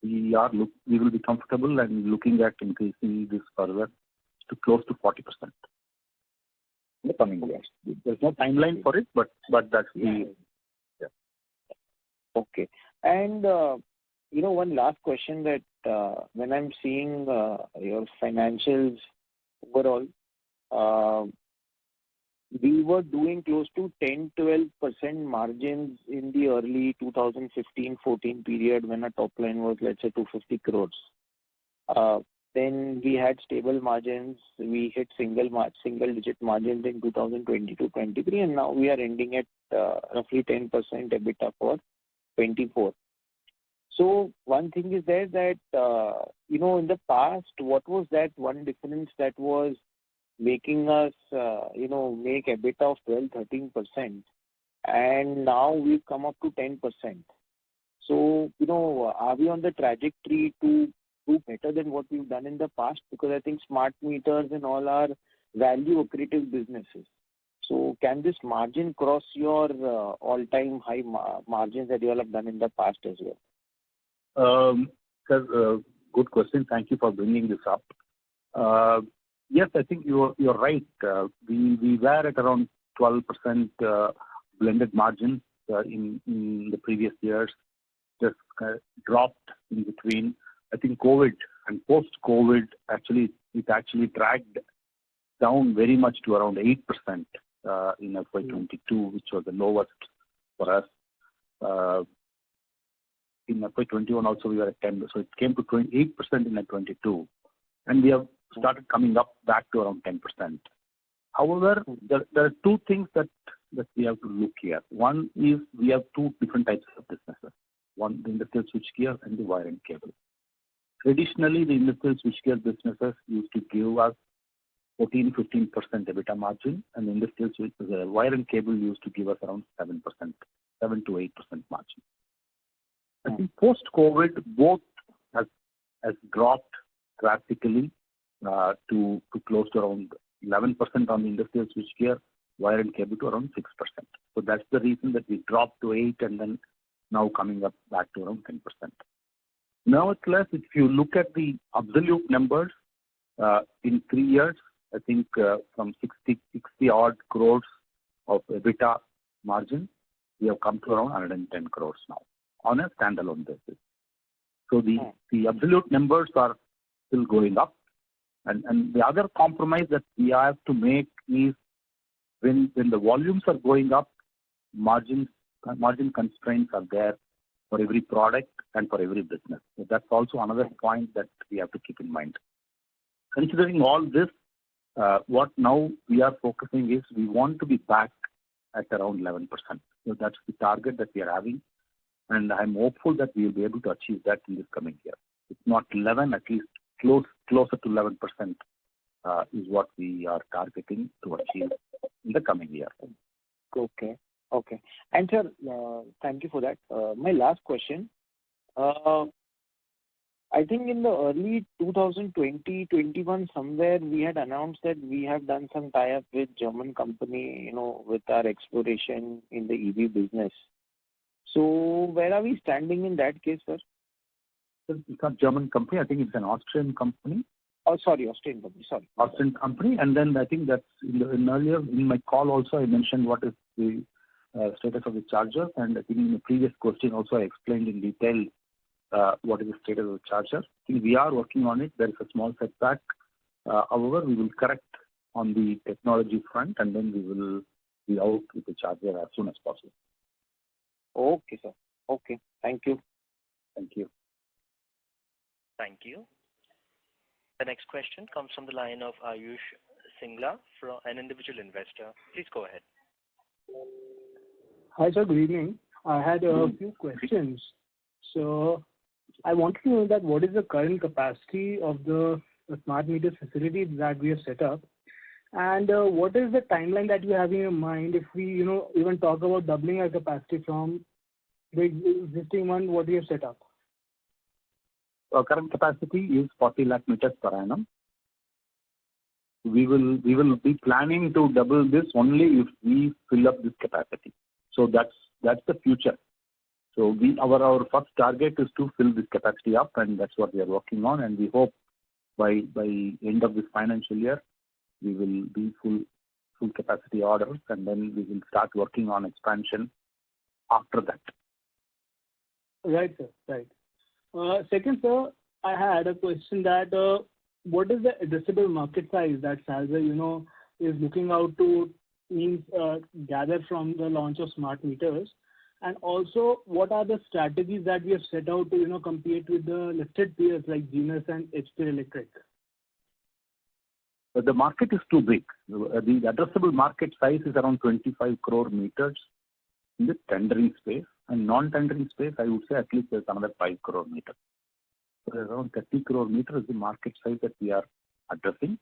Speaker 4: we will be comfortable and looking at increasing this further to close to 40% in the coming years. There's no timeline for it, but that's the
Speaker 12: Okay. And one last question that when I'm seeing your financials overall, we were doing close to 10-12% margins in the early 2015-14 period when our top line was, let's say, 250 crores. Then we had stable margins. We hit single-digit margins in 2022-23, and now we are ending at roughly 10% EBITDA for 24. So one thing is there that, in the past, what was that one difference that was making us, make EBITDA of 12-13%, and now we've come up to 10%. So, are we on the trajectory to do better than what we've done in the past? Because I think smart meters and all are value accretive businesses. So can this margin cross your all-time high margins that you all have done in the past as well?
Speaker 4: Sir, good question. Thank you for bringing this up. Yes, I think you're right. We were at around 12% blended margins in the previous years. Just dropped in between. I think COVID and post-COVID it actually dragged down very much to around 8% in FY22, which was the lowest for us. In FY21 also we were at 10, so it came to 28% in FY22, and we have started coming up back to around 10%. However, there are two things that we have to look here. One is we have two different types of businesses. One, the industrial switchgear and the wire and cable. Traditionally, the industrial switchgear businesses used to give us 14-15% EBITDA margin, and the industrial wire and cable used to give us around 7%, 7 to 8% margin. I think post-COVID, both has dropped drastically to close to around 11% on the industrial switchgear, wire and cable to around 6%. So that's the reason that we dropped to 8 and then now coming up back to around 10%. Nevertheless, if you look at the absolute numbers in 3 years, I think from 60 odd crores of EBITDA margin, we have come to around 110 crores now on a standalone basis. So the absolute numbers are still going up. And the other compromise that we have to make is when the volumes are going up, margin constraints are there for every product and for every business. So that's also another point that we have to keep in mind. Considering all this, what now we are focusing is we want to be back at around 11%. So that's the target that we are having, and I'm hopeful that we will be able to achieve that in this coming year. If not 11, at least closer to 11% is what we are targeting to achieve in the coming year.
Speaker 12: Okay. And sir, thank you for that. My last question. I think in the early 2020-21, somewhere we had announced that we have done some tie-up with German company, with our exploration in the EV business. So where are we standing in that case, sir?
Speaker 4: It's not German company. I think it's an Austrian company.
Speaker 12: Oh, sorry, Austrian company. Sorry.
Speaker 4: Austrian company. And then I think that's in my call also I mentioned what is the status of the charger. And I think in the previous question also I explained in detail what is the status of the charger. I think we are working on it. There is a small setback. However, we will correct on the technology front, and then we will be out with the charger as soon as possible.
Speaker 12: Okay, sir. Okay. Thank you.
Speaker 4: Thank you.
Speaker 1: Thank you. The next question comes from the line of Ayush Singla, from an individual investor. Please go ahead.
Speaker 13: Hi, sir. Good evening. I had a few questions. So I wanted to know that what is the current capacity of the smart meter facility that we have set up, and what is the timeline that you have in your mind if we, even talk about doubling our capacity from the existing one what we have set up?
Speaker 4: Our current capacity is 40 lakh meters per annum. We will be planning to double this only if we fill up this capacity. So that's the future. So our first target is to fill this capacity up, and that's what we are working on. And we hope by end of this financial year we will be full capacity orders, and then we will start working on expansion after that.
Speaker 13: Right, sir. Right. Second, sir, I had a question that what is the addressable market size that Salzer, is looking out to gather from the launch of smart meters, and also what are the strategies that we have set out to compete with the listed peers like Genus and HP Electric?
Speaker 4: The market is too big. The addressable market size is around 25 crore meters in the tendering space, and non-tendering space I would say at least there's another 5 crore meters. So around 30 crore meters is the market size that we are addressing.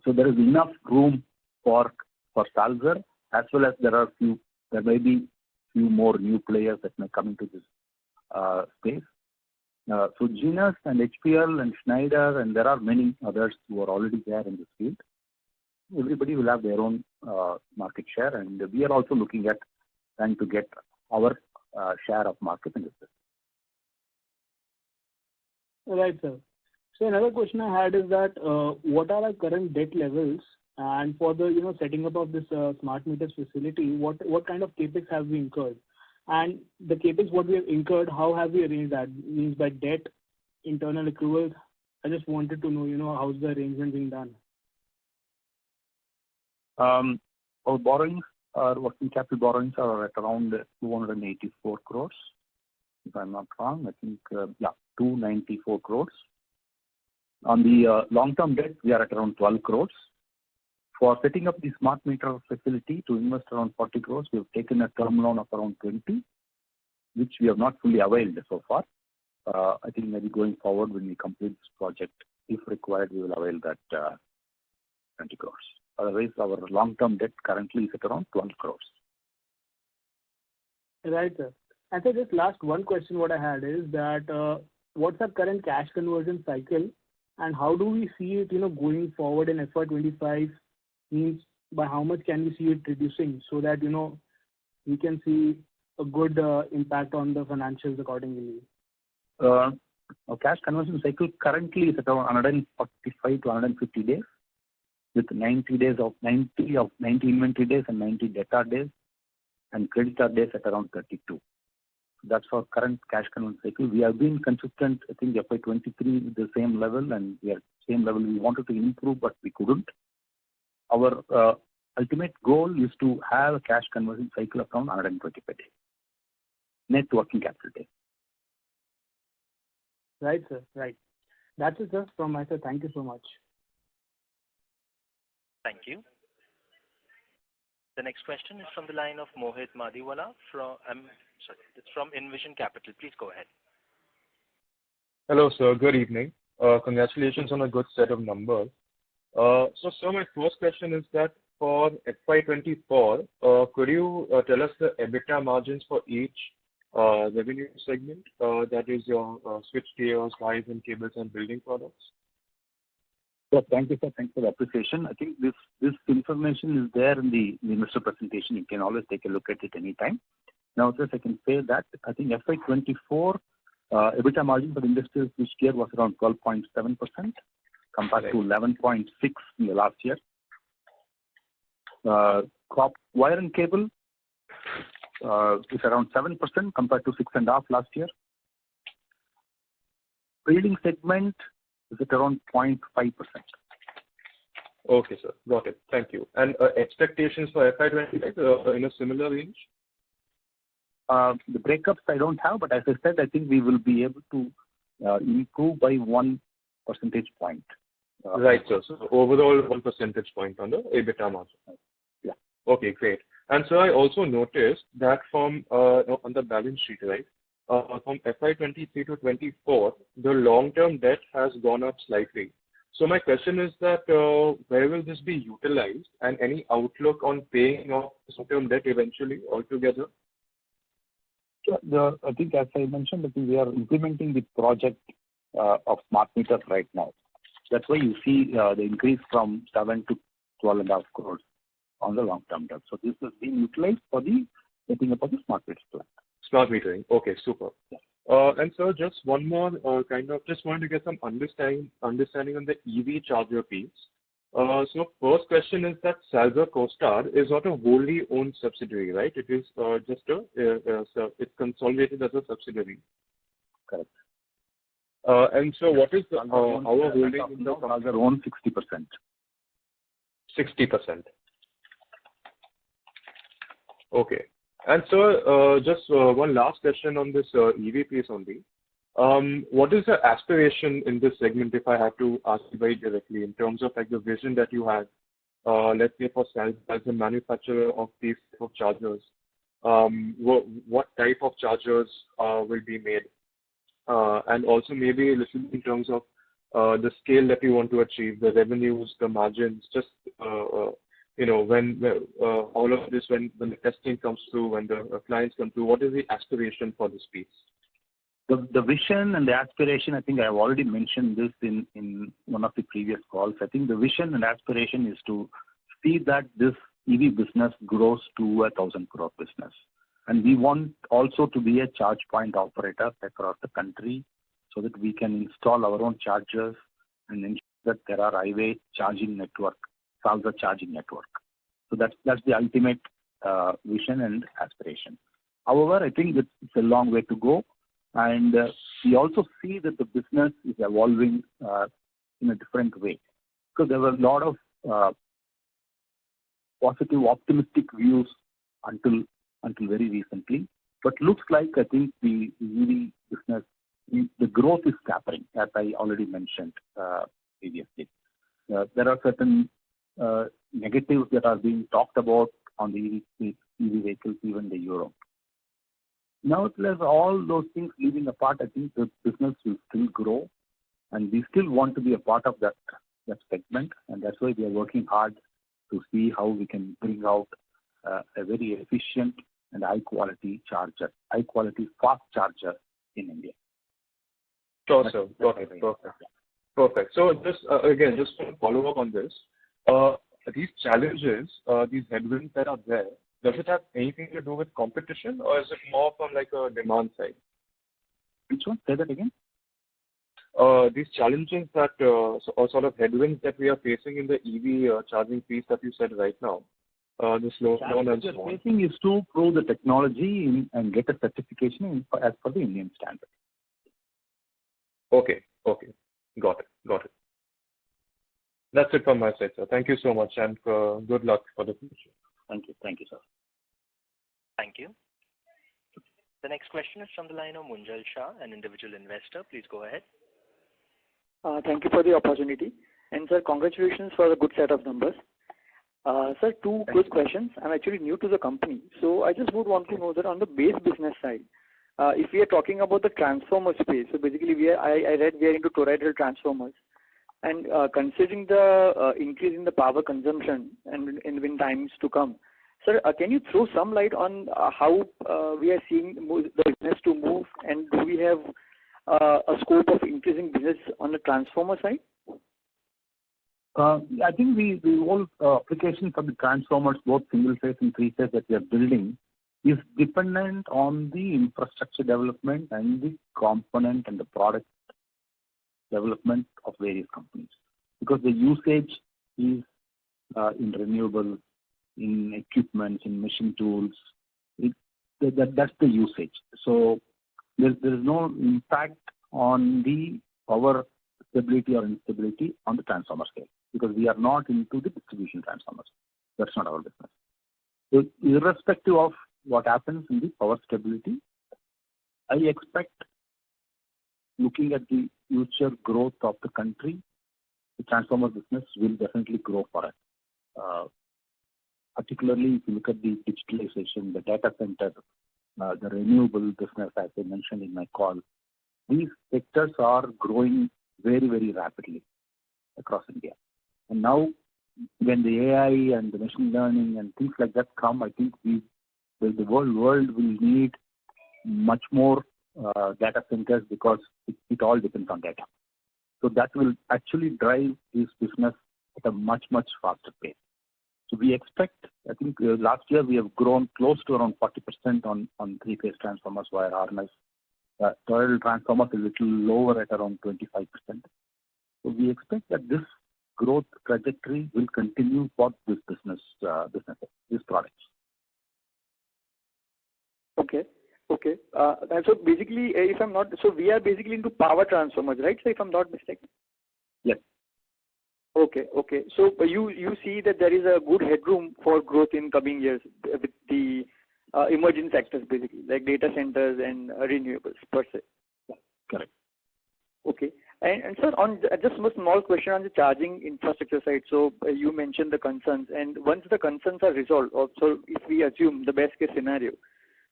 Speaker 4: So there is enough room for Salzer, as well as there may be few more new players that may come into this space. So Genus and HPL and Schneider, and there are many others who are already there in this field. Everybody will have their own market share, and we are also looking at trying to get our share of market in this space.
Speaker 13: Right, sir. So another question I had is that what are our current debt levels, and for the setting up of this smart meters facility, what kind of capex have we incurred, and the capex what we have incurred, how have we arranged that? Means by debt, internal accruals. I just wanted to know how's the arrangement being done.
Speaker 4: Our borrowings, our working capital borrowings are at around 284 crores. If I'm not wrong, I think 294 crores. On the long-term debt, we are at around 12 crores. For setting up the smart meter facility to invest around 40 crores, we have taken a term loan of around 20, which we have not fully availed so far. I think maybe going forward when we complete this project, if required, we will avail that 20 crores. Otherwise, our long-term debt currently is at around 12 crores.
Speaker 13: Right, sir. And so just last one question what I had is that what's our current cash conversion cycle, and how do we see it going forward in FY25? Means by how much can we see it reducing so that we can see a good impact on the financials accordingly?
Speaker 4: Our cash conversion cycle currently is at around 145 to 150 days, with 90 inventory days and 90 debtor days, and creditor days at around 32. That's our current cash conversion cycle. We have been consistent, I think, FY23 with the same level, and we are same level. We wanted to improve, but we couldn't. Our ultimate goal is to have a cash conversion cycle of around 125 days. Net working capital days.
Speaker 13: Right, sir. Right. That's it, sir, from my side. Thank you so much.
Speaker 1: Thank you. The next question is from the line of Mohit Madiwala it's from Envision Capital. Please go ahead.
Speaker 14: Hello, sir. Good evening. Congratulations on a good set of numbers. So, sir, my first question is that for FY24, could you tell us the EBITDA margins for each revenue segment, that is your switch gears, wires and cables, and building products?
Speaker 4: Yes, thank you, sir. Thanks for the appreciation. I think this information is there in the investor presentation. You can always take a look at it anytime. Now, just I can say that I think FY24 EBITDA margin for the industrial switchgear was around 12.7% compared to 11.6% in the last year. Crop wire and cable is around 7% compared to 6.5% last year. Building segment is at around 0.5%.
Speaker 14: Okay, sir. Got it. Thank you. And expectations for FY25 in a similar range?
Speaker 4: The breakups I don't have, but as I said, I think we will be able to improve by 1 percentage point
Speaker 14: Right, sir. So overall, 1 percentage point on the EBITDA margin.
Speaker 4: Yeah.
Speaker 14: Okay, great. And so I also noticed that from on the balance sheet, right, from FY23 to 24, the long-term debt has gone up slightly. So my question is that where will this be utilized, and any outlook on paying off long-term debt eventually altogether?
Speaker 4: I think, as I mentioned, I think we are implementing the project of smart meters right now. That's why you see the increase from 7 to 12.5 crores on the long-term debt. So this is being utilized for the setting up of the smart meters plan.
Speaker 14: Smart metering. Okay, super.
Speaker 4: Yeah.
Speaker 14: And sir, just one more just wanted to get some understanding on the EV charger piece. So first question is that Salzer CoStar is not a wholly owned subsidiary, right? It is just it's consolidated as a subsidiary.
Speaker 4: Correct.
Speaker 14: And so what is our holding in the
Speaker 4: Salzer owns 60%.
Speaker 14: 60%. Okay. And so just one last question on this EV piece only. What is the aspiration in this segment, if I have to ask you very directly, in terms of like the vision that you have, let's say for Salzer as a manufacturer of these type of chargers, what type of chargers will be made? And also maybe a little in terms of the scale that you want to achieve, the revenues, the margins, just when all of this, when the testing comes through, when the clients come through, what is the aspiration for this piece?
Speaker 4: The vision and the aspiration, I think I have already mentioned this in one of the previous calls. I think the vision and aspiration is to see that this EV business grows to 1,000 crore business. And we want also to be a charge point operator across the country so that we can install our own chargers and ensure that there are highway charging network, Salzer charging network. So that's the ultimate vision and aspiration. However, I think it's a long way to go. And we also see that the business is evolving in a different way. Because there were a lot of positive, optimistic views until very recently. But looks like, I think, the EV business, the growth is tapering, as I already mentioned previously. There are certain negatives that are being talked about on the EV vehicles, even the Euro. Nevertheless, all those things leaving apart, I think the business will still grow, and we still want to be a part of that segment, and that's why we are working hard to see how we can bring out a very efficient and high-quality charger, high-quality fast charger in India.
Speaker 14: Sure, sir. Got it. Perfect. Perfect. So just again, just to follow up on this, these challenges, these headwinds that are there, does it have anything to do with competition, or is it more from like a demand side?
Speaker 4: Which one? Say that again.
Speaker 14: These challenges that, or sort of headwinds that we are facing in the EV charging piece that you said right now, the slowdown and so on.
Speaker 4: The facing is to prove the technology and get a certification as per the Indian standard.
Speaker 14: Okay. Got it. That's it from my side, sir. Thank you so much, and good luck for the future.
Speaker 4: Thank you, sir.
Speaker 1: Thank you. The next question is from the line of Munjal Shah, an individual investor. Please go ahead.
Speaker 15: Thank you for the opportunity. And sir, congratulations for a good set of numbers. Sir, two quick questions. I'm actually new to the company, so I just would want to know that on the base business side, if we are talking about the transformer space, so basically I read we are into toroidal transformers, and considering the increase in the power consumption and in times to come, sir, can you throw some light on how we are seeing the business to move, and do we have a scope of increasing business on the transformer side?
Speaker 4: I think the whole application for the transformers, both single phase and three phase that we are building, is dependent on the infrastructure development and the component and the product development of various companies. Because the usage is in renewable, in equipment, in machine tools, that's the usage. So there is no impact on the power stability or instability on the transformer scale, because we are not into the distribution transformers. That's not our business. So irrespective of what happens in the power stability, I expect, looking at the future growth of the country, the transformer business will definitely grow for us. Particularly if you look at the digitalization, the data center, the renewable business, as I mentioned in my call, these sectors are growing very, very rapidly across India. And now, when the AI and the machine learning and things like that come, I think the world will need much more data centers because it all depends on data. So that will actually drive this business at a much, much faster pace. So we expect, I think last year we have grown close to around 40% on three-phase transformers via harness. Total transformers is a little lower at around 25%. So we expect that this growth trajectory will continue for this business, these products.
Speaker 15: Okay. And so basically, we are basically into power transformers, right? So if I'm not mistaken.
Speaker 4: Yes.
Speaker 15: Okay. So you see that there is a good headroom for growth in coming years with the emerging sectors, basically, like data centers and renewables per se.
Speaker 4: Correct.
Speaker 15: Okay. And sir, on just a small question on the charging infrastructure side. So you mentioned the concerns, and once the concerns are resolved, also if we assume the best case scenario,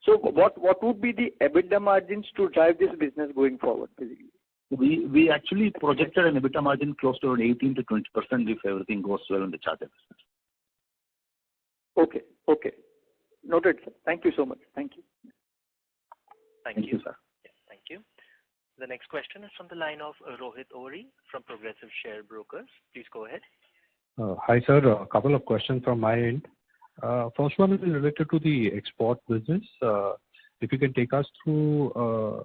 Speaker 15: so what would be the EBITDA margins to drive this business going forward, basically?
Speaker 4: We actually projected an EBITDA margin close to around 18 to 20% if everything goes well in the charger business.
Speaker 15: Okay. Noted, sir. Thank you so much. Thank you.
Speaker 4: Thank you, sir.
Speaker 1: Yeah, thank you. The next question is from the line of Rohit Ori from Progressive Share Brokers. Please go ahead.
Speaker 2: Hi, sir. A couple of questions from my end. First one is related to the export business. If you can take us through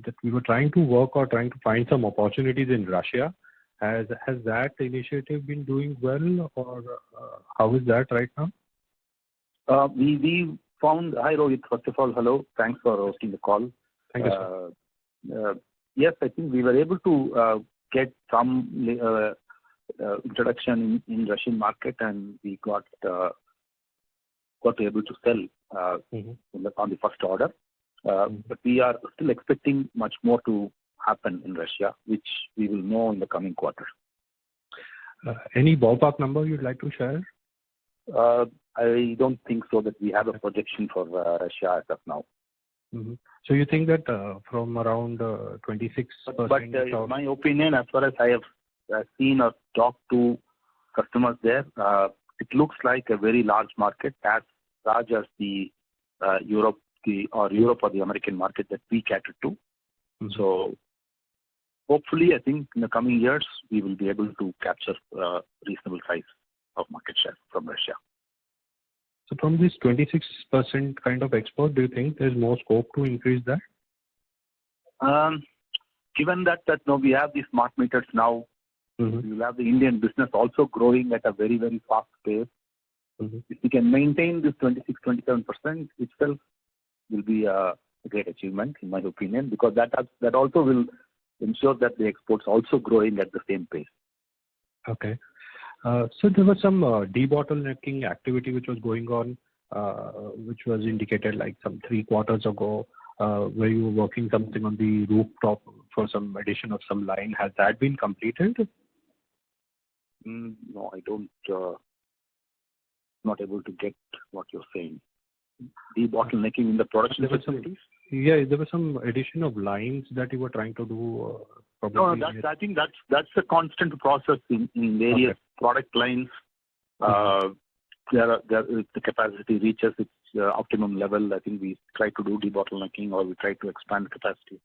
Speaker 2: that we were trying to find some opportunities in Russia. Has that initiative been doing well, or how is that right now?
Speaker 4: We found, hi Rohit, first of all, hello. Thanks for hosting the call.
Speaker 2: Thank you, sir.
Speaker 4: Yes, I think we were able to get some introduction in Russian market, and we got able to sell on the first order. But we are still expecting much more to happen in Russia, which we will know in the coming quarter.
Speaker 2: Any ballpark number you'd like to share?
Speaker 4: I don't think so that we have a projection for Russia as of now.
Speaker 2: So you think that from around 26%?
Speaker 4: But in my opinion, as far as I have seen or talked to customers there, it looks like a very large market, as large as the Europe or the American market that we cater to. So hopefully, I think in the coming years, we will be able to capture a reasonable size of market share from Russia.
Speaker 2: So from this 26% kind of export, do you think there's more scope to increase that?
Speaker 4: Given that now we have these smart meters now, we will have the Indian business also growing at a very, very fast pace. If we can maintain this 26-27% itself, will be a great achievement, in my opinion, because that also will ensure that the exports also growing at the same pace.
Speaker 2: Okay. So there was some debottlenecking activity which was going on, which was indicated like some 3 quarters ago, where you were working something on the rooftop for some addition of some line. Has that been completed?
Speaker 4: No, I don't. Not able to get what you're saying. Debottlenecking in the production facilities?
Speaker 2: Yeah, there was some addition of lines that you were trying to do.
Speaker 4: No, I think that's a constant process in various product lines. The capacity reaches its optimum level. I think we try to do debottlenecking, or we try to expand capacity.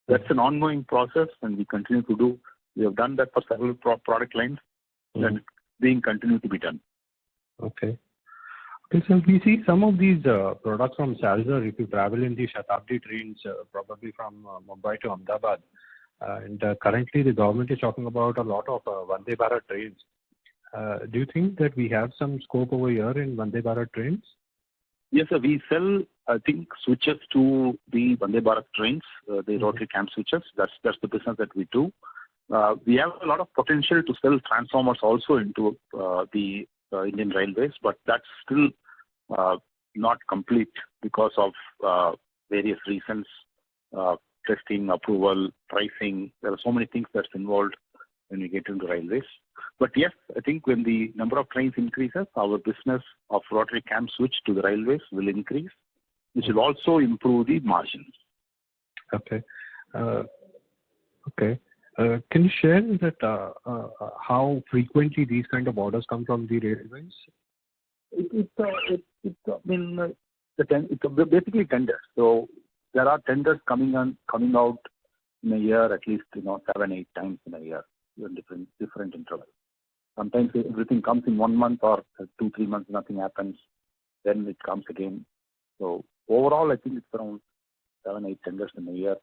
Speaker 4: That's an ongoing process, and we continue to do. We have done that for several product lines, and it's being continued to be done.
Speaker 2: Okay, so we see some of these products from Salzer, if you travel in the Shatabdi trains, probably from Mumbai to Ahmedabad, and currently the government is talking about a lot of Vande Bharat trains. Do you think that we have some scope over here in Vande Bharat trains?
Speaker 4: Yes, sir. We sell, I think, switches to the Vande Bharat trains, the rotary cam switches. That's the business that we do. We have a lot of potential to sell transformers also into the Indian Railways, but that's still not complete because of various reasons, testing, approval, pricing. There are so many things that's involved when we get into railways. But yes, I think when the number of trains increases, our business of rotary cam switch to the railways will increase, which will also improve the margins.
Speaker 2: Okay. Can you share that how frequently these kind of orders come from the railways?
Speaker 4: It's basically tenders. So there are tenders coming out in a year, at least 7-8 times in a year, in different intervals. Sometimes everything comes in 1 month, or 2-3 months, nothing happens. Then it comes again. So overall, I think it's around 7-8 tenders in a year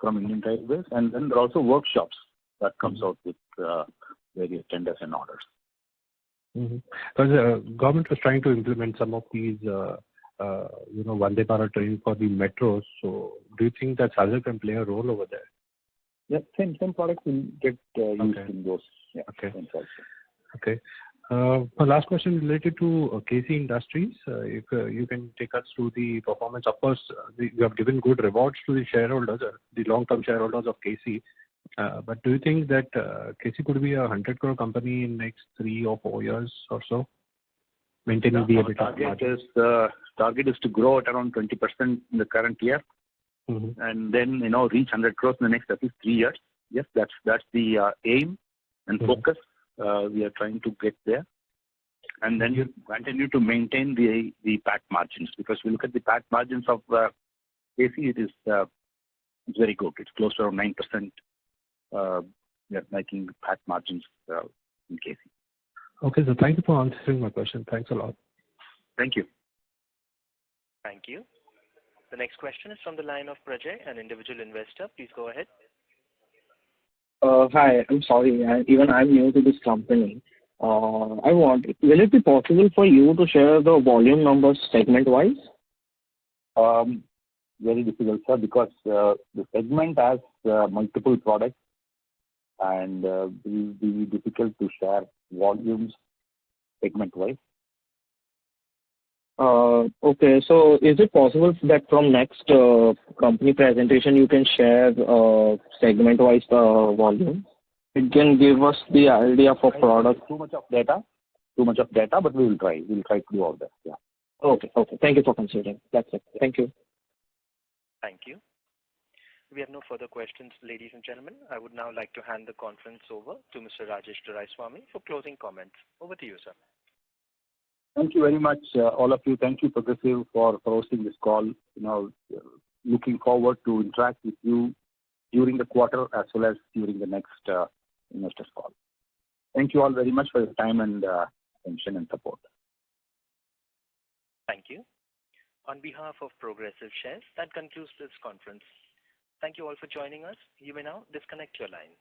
Speaker 4: from Indian Railways, and then there are also workshops that comes out with various tenders and orders.
Speaker 2: Because the government was trying to implement some of these, Vande Bharat trains for the metros. So, do you think that Salzer can play a role over there?
Speaker 4: Yeah, same products will get used in those. Yeah,
Speaker 2: okay.
Speaker 4: Also.
Speaker 2: Okay. My last question related to KC Industries. If you can take us through the performance. Of course, you have given good rewards to the shareholders, the long-term shareholders of KC. But do you think that KC could be a 100 crore company in next 3 or 4 years or so? Maintaining the EBITDA.
Speaker 4: Target is to grow at around 20% in the current year, and then reach 100 crores in the next at least 3 years. Yes, that's the aim and focus. We are trying to get there, and then you continue to maintain the PAT margins, because we look at the PAT margins of KC, it's very good. It's close to around 9%. We are making PAT margins in KC.
Speaker 2: Okay, so thank you for answering my question. Thanks a lot.
Speaker 4: Thank you.
Speaker 1: Thank you. The next question is from the line of Prajay, an individual investor. Please go ahead.
Speaker 7: Hi, I'm sorry. Even I'm new to this company. Will it be possible for you to share the volume numbers segment-wise?
Speaker 4: Very difficult, sir, because the segment has multiple products, and it will be difficult to share volumes segment-wise.
Speaker 7: Okay, so is it possible that from next company presentation you can share segment-wise volume? It can give us the idea for product.
Speaker 4: Too much of data, but we will try. We'll try to do all that. Yeah.
Speaker 7: Okay. Thank you for considering. That's it. Thank you.
Speaker 1: Thank you. We have no further questions, ladies and gentlemen. I would now like to hand the conference over to Mr. Rajesh Doraiswamy for closing comments. Over to you, sir.
Speaker 4: Thank you very much, all of you. Thank you, Progressive, for hosting this call. Looking forward to interact with you during the quarter as well as during the next investors call. Thank you all very much for your time and attention and support.
Speaker 1: Thank you. On behalf of Progressive Shares, that concludes this conference. Thank you all for joining us. You may now disconnect your lines.